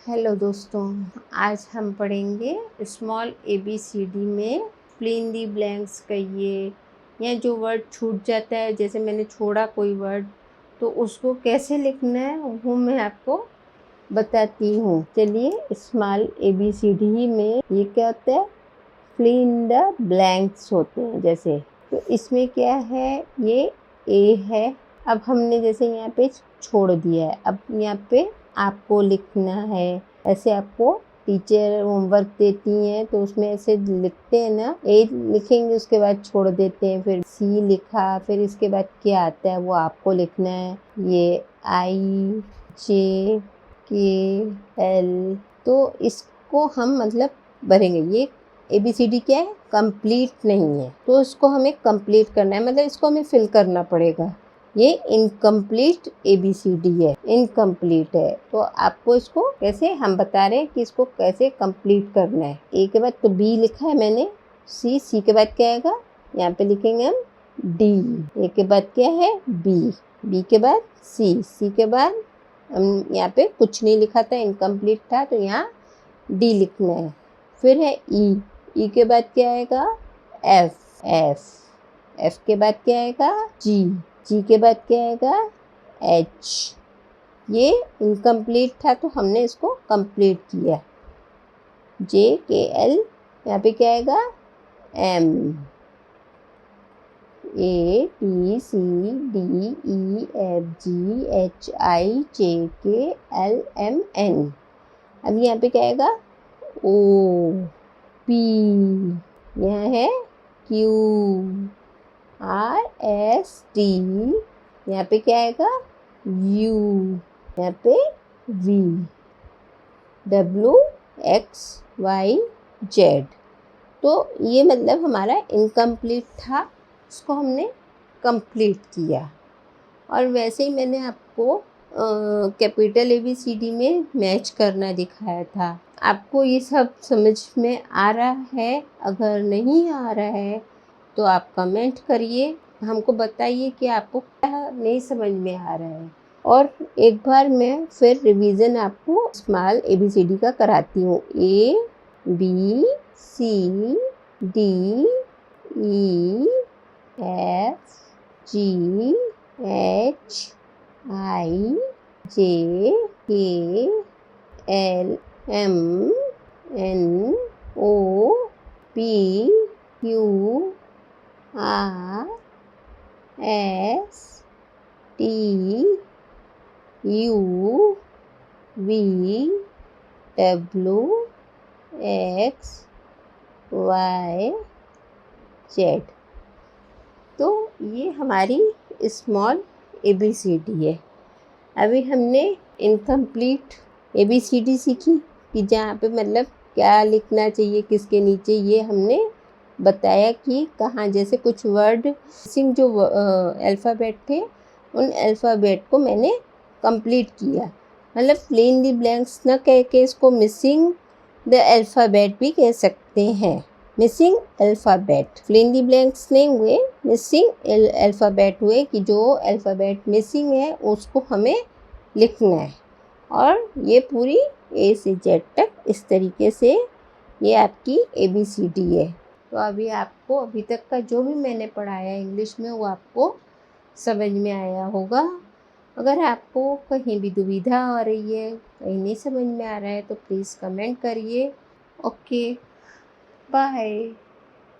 Hello दोस्तों, आज हम पढ़ेंगे स्मॉल ABCD में फिल इन दी ब्लैंक्स कहिए या जो वर्ड छूट जाता है, जैसे मैंने छोड़ा कोई वर्ड तो उसको कैसे लिखना है वो मैं आपको बताती हूँ। चलिए, स्मॉल ABCD ही में ये क्या होता है, फिल इन द ब्लैंक्स होते हैं। जैसे तो इसमें क्या है, ये A है। अब हमने जैसे यहाँ पे छोड़ दिया है, अब यहाँ पे आपको लिखना है। ऐसे आपको टीचर होमवर्क देती हैं तो उसमें ऐसे लिखते हैं ना, ए लिखेंगे उसके बाद छोड़ देते हैं, फिर सी लिखा, फिर इसके बाद क्या आता है वो आपको लिखना है। ये IJKL, तो इसको हम मतलब भरेंगे। ये ABCD क्या है, कंप्लीट नहीं है, तो इसको हमें कंप्लीट करना है, मतलब इसको हमें फिल करना पड़ेगा। ये इनकम्प्लीट ABCD है, इनकम्प्लीट है। तो आपको इसको कैसे, हम बता रहे हैं कि इसको कैसे कंप्लीट करना है। ए के बाद तो B लिखा है मैंने, सी के बाद क्या आएगा, यहाँ पे लिखेंगे हम D। ए के बाद क्या है B के बाद सी के बाद हम यहाँ पे कुछ नहीं लिखा था, इनकम्प्लीट था, तो यहाँ D लिखना है। फिर है ई के बाद क्या आएगा एफ के बाद क्या आएगा जी के बाद क्या आएगा H। ये इनकम्प्लीट था तो हमने इसको कंप्लीट किया। JKL, यहाँ पे क्या आएगा M। ABCDEFGHIJKLMN। अब यहाँ पे क्या आएगा OP, यहाँ है QRST, यहाँ पे क्या आएगा U, यहाँ पे V, WXYZ। तो ये मतलब हमारा इनकम्प्लीट था, उसको हमने कंप्लीट किया। और वैसे ही मैंने आपको कैपिटल ABCD में मैच करना दिखाया था। आपको ये सब समझ में आ रहा है? अगर नहीं आ रहा है तो आप कमेंट करिए, हमको बताइए कि आपको क्या नहीं समझ में आ रहा है। और एक बार मैं फिर रिवीजन आपको स्मॉल ABCD का कराती हूँ। ABCDEFGHIJKLMNOPQRSTUVW तो ये हमारी स्मॉल ABCD है। अभी हमने इनकम्प्लीट ABCD सीखी कि जहाँ पे मतलब क्या लिखना चाहिए, किसके नीचे, ये हमने बताया कि कहाँ। जैसे कुछ वर्ड मिसिंग जो अल्फ़ाबेट थे, उन अल्फ़ाबेट को मैंने कंप्लीट किया। मतलब फिल इन द ब्लैंक्स न कह के इसको मिसिंग द अल्फ़ाबेट भी कह सकते हैं। Missing alphabet, fill in the blanks नहीं हुए, मिसिंग अल्फ़ाबेट हुए कि जो अल्फ़ाबेट मिसिंग है उसको हमें लिखना है। और ये पूरी A से Z तक इस तरीके से ये आपकी ABCD है। तो अभी आपको अभी तक का जो भी मैंने पढ़ाया इंग्लिश में वो आपको समझ में आया होगा। अगर आपको कहीं भी दुविधा आ रही है, कहीं नहीं समझ में आ रहा है, तो प्लीज़ कमेंट करिए। Okay, bye.